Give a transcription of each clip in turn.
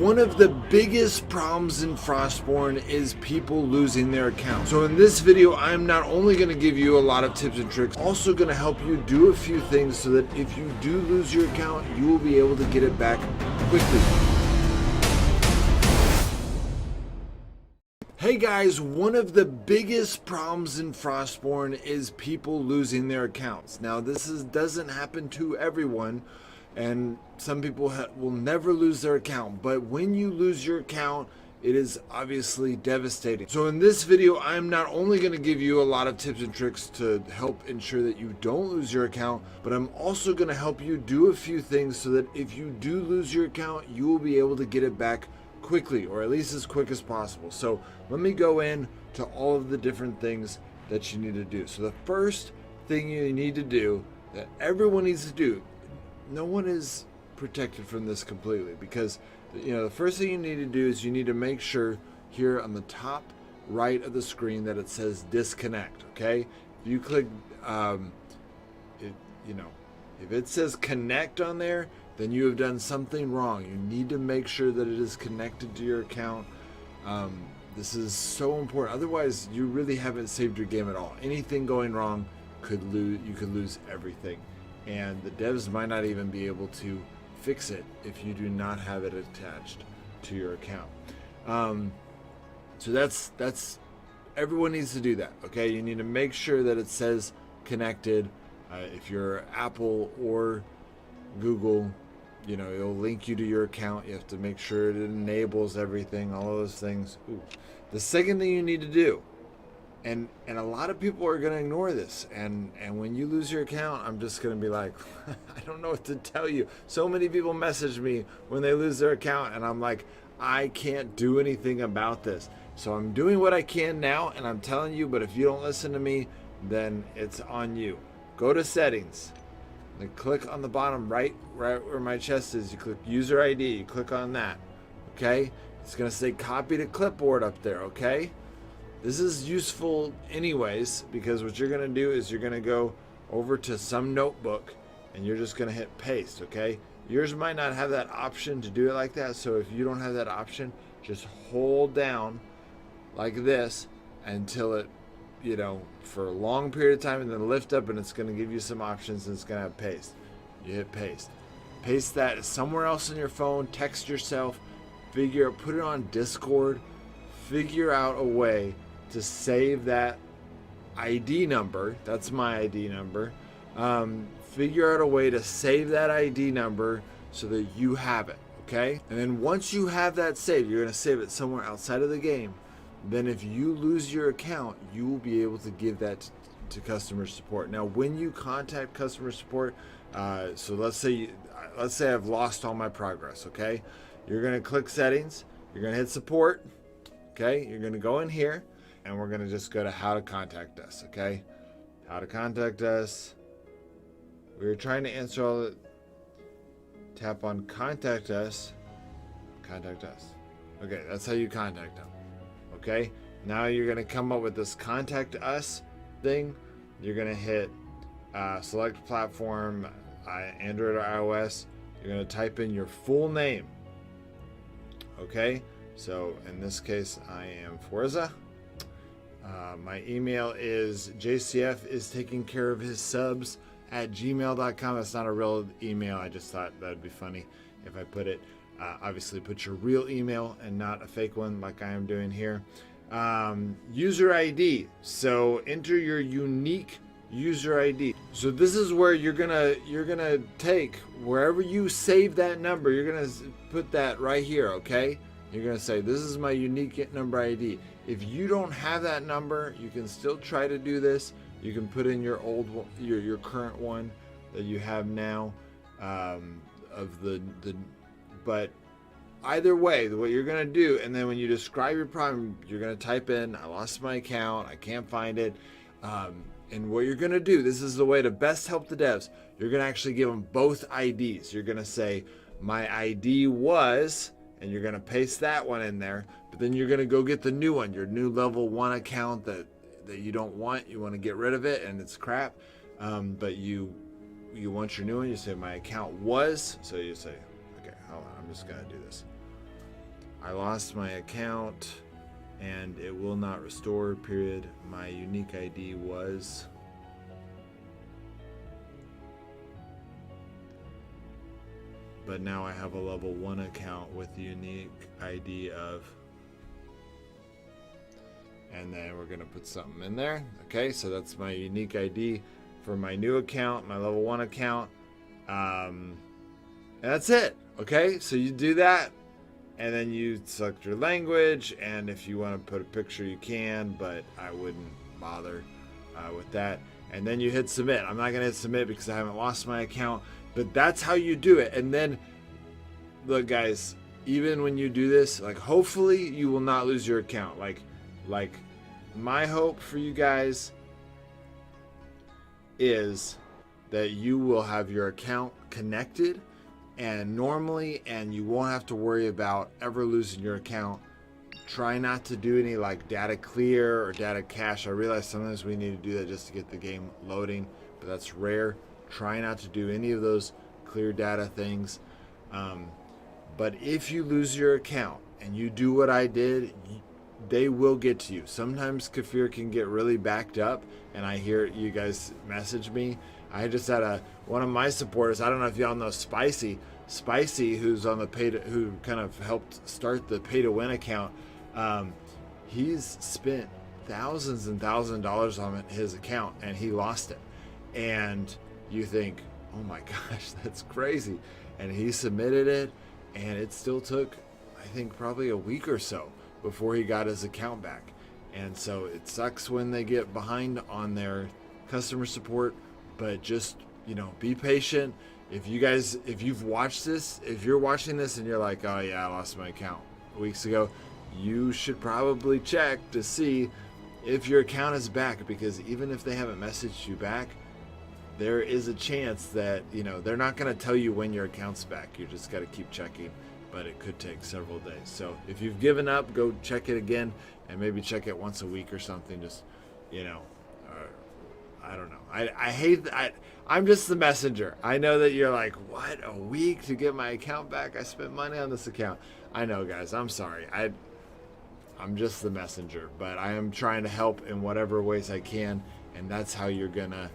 one of the biggest problems in Frostborn is people losing their account. So in this video, I'm not only going to give you a lot of tips and tricks, also going to help you do a few things so that if you do lose your account, you will be able to get it back quickly. Hey guys, one of the biggest problems in Frostborn is people losing their accounts. Now doesn't happen to everyone, and some people will never lose their account, but when you lose your account, it is obviously devastating. So in this video, I'm not only going to give you a lot of tips and tricks to help ensure that you don't lose your account, but I'm also going to help you do a few things so that if you do lose your account, you will be able to get it back quickly, or at least as quick as possible. So let me go into all of the different things that you need to do. So the first thing you need to do, that everyone needs to do, no one is protected from this completely, because the first thing you need to do is you need to make sure here on the top right of the screen that it says disconnect. Okay, if you click if it says connect on there, then you have done something wrong. You need to make sure that it is connected to your account. This is so important, otherwise you really haven't saved your game at all. Anything going wrong you could lose everything, and the devs might not even be able to fix it if you do not have it attached to your account. So that's everyone needs to do that. Okay, you need to make sure that it says connected. If you're Apple or Google, it'll link you to your account. You have to make sure it enables everything, all of those things. Ooh. The second thing you need to do, and a lot of people are going to ignore this, and when you lose your account, I'm just going to be like, I don't know what to tell you. So many people message me when they lose their account, and I'm like, I can't do anything about this. So I'm doing what I can now, and I'm telling you, but if you don't listen to me, then it's on you. Go to settings, then click on the bottom right where my chest is. You click user ID, you click on that. Okay, it's going to say copy to clipboard up there. Okay, this is useful anyways, because what you're going to do is you're going to go over to some notebook and you're just going to hit paste. Okay, yours might not have that option to do it like that, so if you don't have that option, just hold down like this until it for a long period of time, and then lift up, and it's going to give you some options, and it's going to have paste. You hit paste. Paste that somewhere else in your phone, text yourself, put it on Discord, figure out a way to save that ID number. That's my ID number. Figure out a way to save that ID number so that you have it, okay? And then once you have that saved, you're going to save it somewhere outside of the game. Then if you lose your account, you will be able to give that to customer support. Now, when you contact customer support, so let's say I've lost all my progress, okay? You're going to click settings, you're going to hit support, okay? You're going to go in here, and we're going to just go to how to contact us, okay? How to contact us. We were trying to answer all the... Tap on contact us. Contact us. Okay, that's how you contact them. Okay, now you're going to come up with this contact us thing. You're going to hit select platform, Android or iOS. You're going to type in your full name. Okay, so in this case, I am Forza. My email is JCF is taking care of his subs at gmail.com. That's not a real email. I just thought that'd be funny if I put it. Obviously put your real email and not a fake one like I am doing here. User ID. So enter your unique user ID. So this is where you're gonna take wherever you save that number. You're gonna put that right here. Okay. You're gonna say this is my unique number ID. If you don't have that number, you can still try to do this. You can put in your old one, your current one that you have now, but either way, what you're going to do, and then when you describe your problem, you're going to type in, I lost my account, I can't find it. And what you're going to do, this is the way to best help the devs. You're going to actually give them both IDs. You're going to say, my ID was, and you're going to paste that one in there, but then you're going to go get the new one, your new level 1 account that you don't want. You want to get rid of it, and it's crap. But you want your new one. You say, my account was, so you say, okay, hold on, I'm just going to do this. I lost my account and it will not restore, period. My unique ID was... But now I have a level 1 account with the unique ID of... And then we're gonna put something in there. Okay, so that's my unique ID for my new account, my level 1 account. And that's it. Okay, so you do that, and then you select your language, and if you want to put a picture you can, but I wouldn't bother with that. And then you hit submit. I'm not gonna hit submit because I haven't lost my account, but that's how you do it. And then look guys, even when you do this, like, hopefully you will not lose your account. Like my hope for you guys is that you will have your account connected and normally, and you won't have to worry about ever losing your account. Try not to do any like data clear or data cache. I realize sometimes we need to do that just to get the game loading, but that's rare. Try not to do any of those clear data things. But if you lose your account and you do what I did, they will get to you. Sometimes Kefir can get really backed up, and I hear you guys message me. I just had one of my supporters, I don't know if y'all know Spicy, who's on the who kind of helped start the pay to win account. He's spent thousands and thousands of dollars on his account, and he lost it. And you think, oh my gosh, that's crazy. And he submitted it, and it still took, I think, probably a week or so before he got his account back. And so it sucks when they get behind on their customer support, but just, be patient. If you've watched this, if you're watching this and you're like, oh yeah, I lost my account weeks ago, you should probably check to see if your account is back, because even if they haven't messaged you back, there is a chance that, they're not going to tell you when your account's back. You just got to keep checking, but it could take several days. So if you've given up, go check it again, and maybe check it once a week or something. Just, I don't know. I'm just the messenger. I know that you're like, what, a week to get my account back? I spent money on this account. I know, guys, I'm sorry. I'm just the messenger, but I am trying to help in whatever ways I can, and that's how you're gonna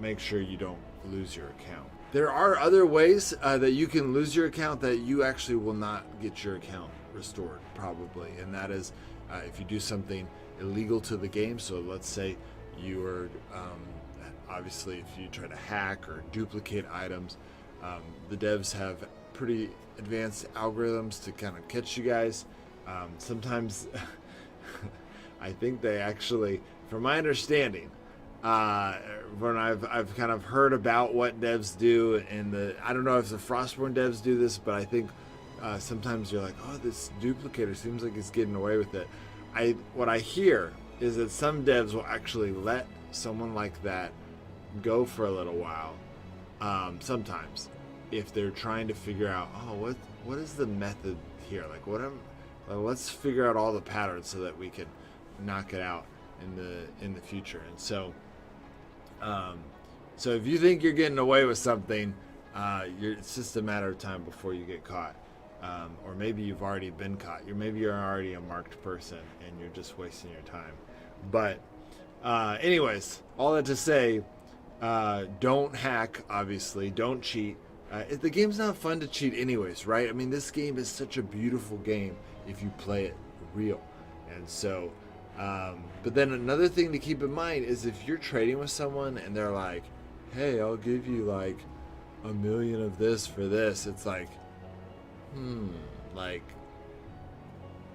make sure you don't lose your account. There are other ways that you can lose your account that you actually will not get your account restored, probably, and that is if you do something illegal to the game. So let's say you are obviously, if you try to hack or duplicate items, the devs have pretty advanced algorithms to kind of catch you guys. Sometimes I think they actually, from my understanding, when I've kind of heard about what devs do, and I don't know if the Frostborn devs do this, but I think sometimes you're like, oh, this duplicator seems like it's getting away with it. What I hear is that some devs will actually let someone like that go for a little while. Sometimes, if they're trying to figure out, oh, what is the method here? Like, let's figure out all the patterns so that we can knock it out in the future. And so, so if you think you're getting away with something, it's just a matter of time before you get caught. Or maybe you've already been caught. Maybe you're already a marked person and you're just wasting your time. But anyways, all that to say, don't hack, obviously. Don't cheat. The game's not fun to cheat anyways, right? I mean, this game is such a beautiful game if you play it real. And so, but then another thing to keep in mind is if you're trading with someone and they're like, hey, I'll give you like 1 million of this for this. It's like, like,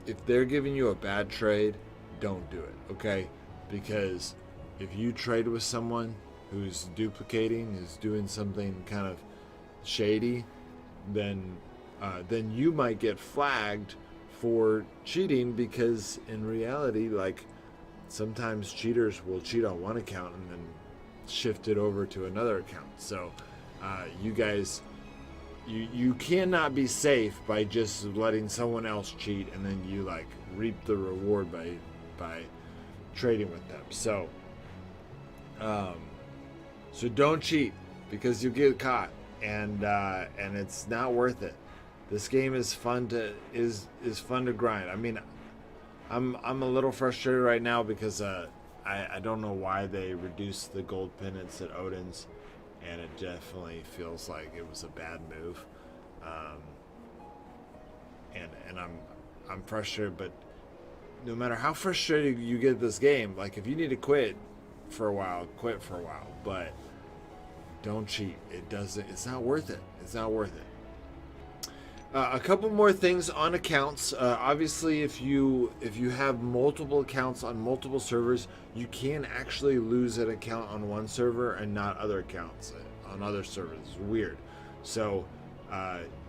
if they're giving you a bad trade, don't do it, okay? Because if you trade with someone who's duplicating, is doing something kind of shady, then you might get flagged for cheating, because in reality, like, sometimes cheaters will cheat on one account and then shift it over to another account. So you guys, you cannot be safe by just letting someone else cheat and then you like reap the reward by trading with them. So so don't cheat, because you'll get caught, and it's not worth it. This game is fun to fun to grind. I mean, I'm a little frustrated right now because I don't know why they reduced the gold pennants at Odin's, and it definitely feels like it was a bad move. Um, and I'm frustrated, but no matter how frustrated you get this game, like if you need to quit for a while, quit for a while, but don't cheat. It doesn't. It's not worth it. It's not worth it. A couple more things on accounts. Obviously, if you have multiple accounts on multiple servers, you can actually lose an account on one server and not other accounts on other servers. It's weird. So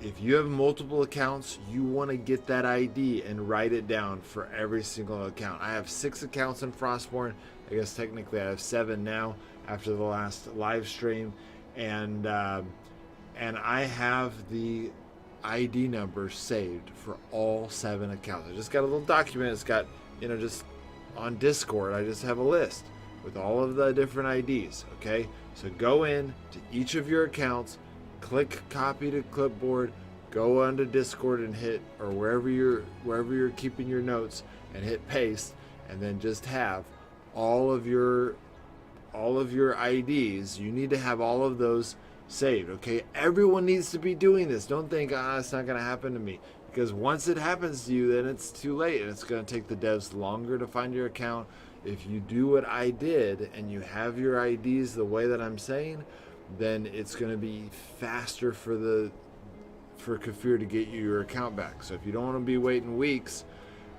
if you have multiple accounts, you want to get that ID and write it down for every single account. I have 6 accounts in Frostborn. I guess technically I have 7 now after the last live stream, and I have the ID number saved for all 7 accounts. I just got a little document. It's got, just on Discord, I just have a list with all of the different IDs. Okay, so go in to each of your accounts, click copy to clipboard, go onto Discord and hit, or wherever you're keeping your notes, and hit paste, and then just have all of your IDs. You need to have all of those saved. Okay, everyone needs to be doing this. Don't think it's not going to happen to me, because once it happens to you, then it's too late, and it's going to take the devs longer to find your account. If you do what I did and you have your IDs the way that I'm saying, then it's going to be faster for Kafir to get you your account back. So if you don't want to be waiting weeks,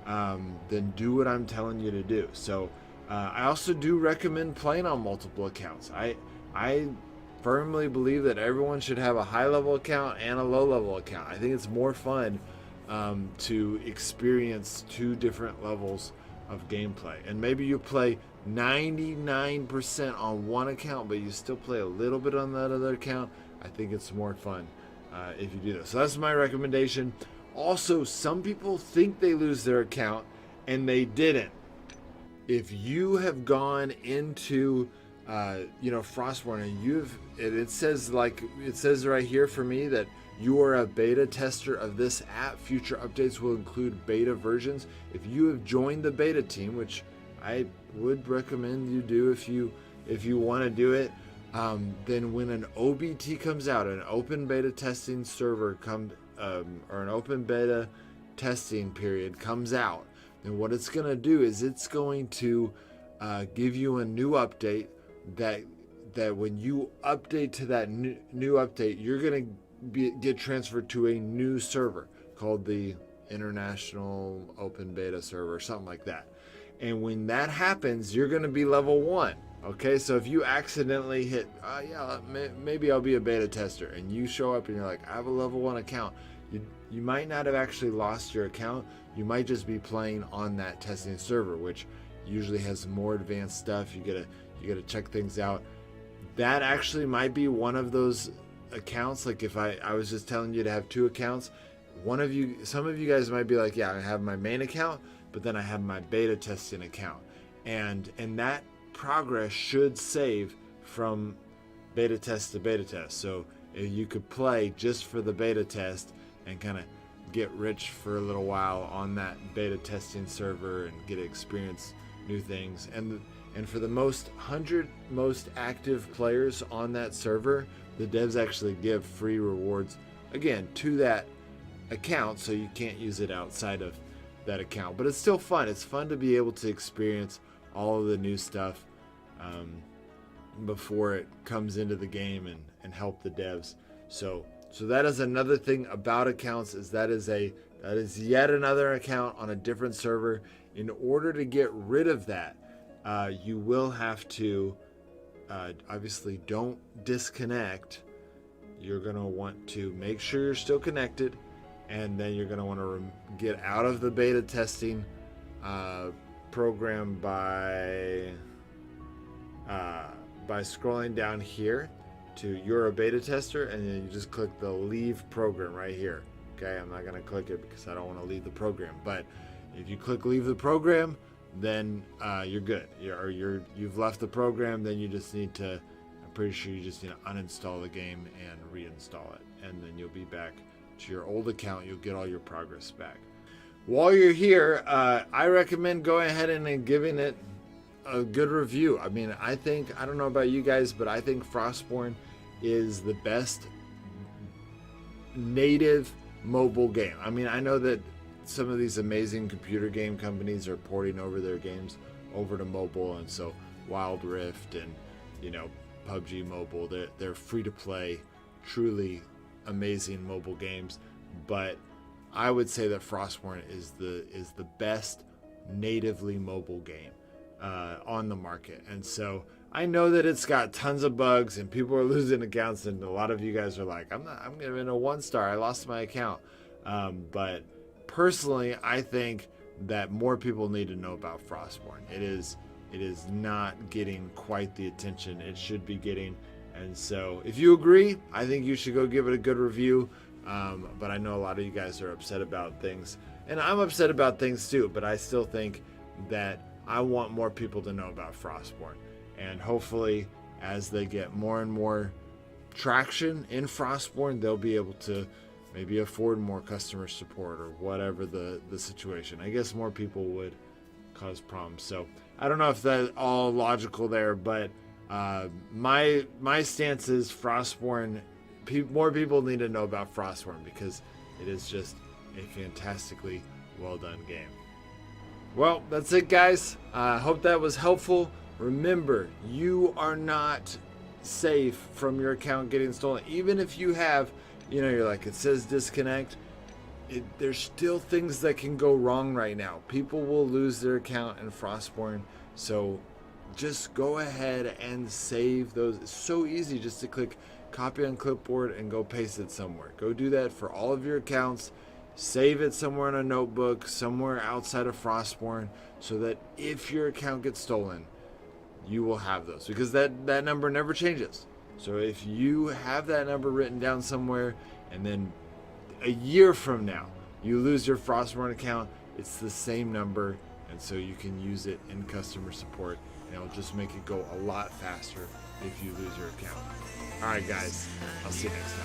then do what I'm telling you to do. So I also do recommend playing on multiple accounts. I firmly believe that everyone should have a high-level account and a low-level account. I think it's more fun to experience 2 different levels of gameplay. And maybe you play 99% on one account, but you still play a little bit on that other account. I think it's more fun if you do that. So that's my recommendation. Also, some people think they lose their account, and they didn't. If you have gone into Frostborn, and it says right here for me that you are a beta tester of this app. Future updates will include beta versions. If you have joined the beta team, which I would recommend you do if you want to do it, then when an OBT comes out, an open beta testing server or an open beta testing period comes out, then what it's going to do is it's going to give you a new update that when you update to that new update, you're going to get transferred to a new server called the International Open Beta Server or something like that. And when that happens, you're going to be level 1. Okay, so if you accidentally hit, maybe I'll be a beta tester, and you show up and you're like, I have a level 1 account, you might not have actually lost your account. You might just be playing on that testing server, which usually has more advanced stuff. You gotta check things out. That actually might be one of those accounts. Like if I was just telling you to have 2 accounts, some of you guys might be like, yeah, I have my main account, but then I have my beta testing account, and that progress should save from beta test to beta test. So if you could play just for the beta test and kind of get rich for a little while on that beta testing server and get to experience new things. And for the 100 most active players on that server, the devs actually give free rewards, again, to that account, so you can't use it outside of that account. But it's still fun. It's fun to be able to experience all of the new stuff before it comes into the game and help the devs. So that is another thing about accounts, is that is yet another account on a different server. In order to get rid of that, you will have to obviously don't disconnect. You're going to want to make sure you're still connected, and then you're going to want to get out of the beta testing program by scrolling down here to you're a beta tester, and then you just click the leave program right here. Okay, I'm not going to click it because I don't want to leave the program, but if you click leave the program, then you're good. You've left the program. Then you just need to, I'm pretty sure you just need to uninstall the game and reinstall it, and then you'll be back to your old account, you'll get all your progress back. While you're here, I recommend going ahead and giving it a good review. I mean, I don't know about you guys, but I think Frostborn is the best native mobile game. I mean, I know that some of these amazing computer game companies are porting over their games over to mobile, and so Wild Rift and, you know, PUBG Mobile, they're free to play, truly amazing mobile games. But I would say that Frostborn is the best natively mobile game on the market. And so I know that it's got tons of bugs and people are losing accounts, and a lot of you guys are like, I'm giving it a 1 star, I lost my account. But personally, I think that more people need to know about Frostborn. It is not getting quite the attention it should be getting. And so if you agree, I think you should go give it a good review. But I know a lot of you guys are upset about things, and I'm upset about things too, but I still think that I want more people to know about Frostborn. And hopefully, as they get more and more traction in Frostborn, they'll be able to maybe afford more customer support or whatever the situation. I guess more people would cause problems. So I don't know if that's all logical there, but my stance is Frostborn. More people need to know about Frostborn because it is just a fantastically well done game. Well, that's it, guys. I hope that was helpful. Remember, you are not safe from your account getting stolen. Even if you have, you know, you're like, it says disconnect. There's still things that can go wrong right now. People will lose their account in Frostborn. So just go ahead and save those. It's so easy just to click copy on clipboard and go paste it somewhere. Go do that for all of your accounts. Save it somewhere in a notebook, somewhere outside of Frostborn, so that if your account gets stolen, you will have those, because that number never changes. So if you have that number written down somewhere, and then a year from now you lose your Frostborn account, it's the same number, and so you can use it in customer support, and it'll just make it go a lot faster if you lose your account. All right, guys, I'll see you next time.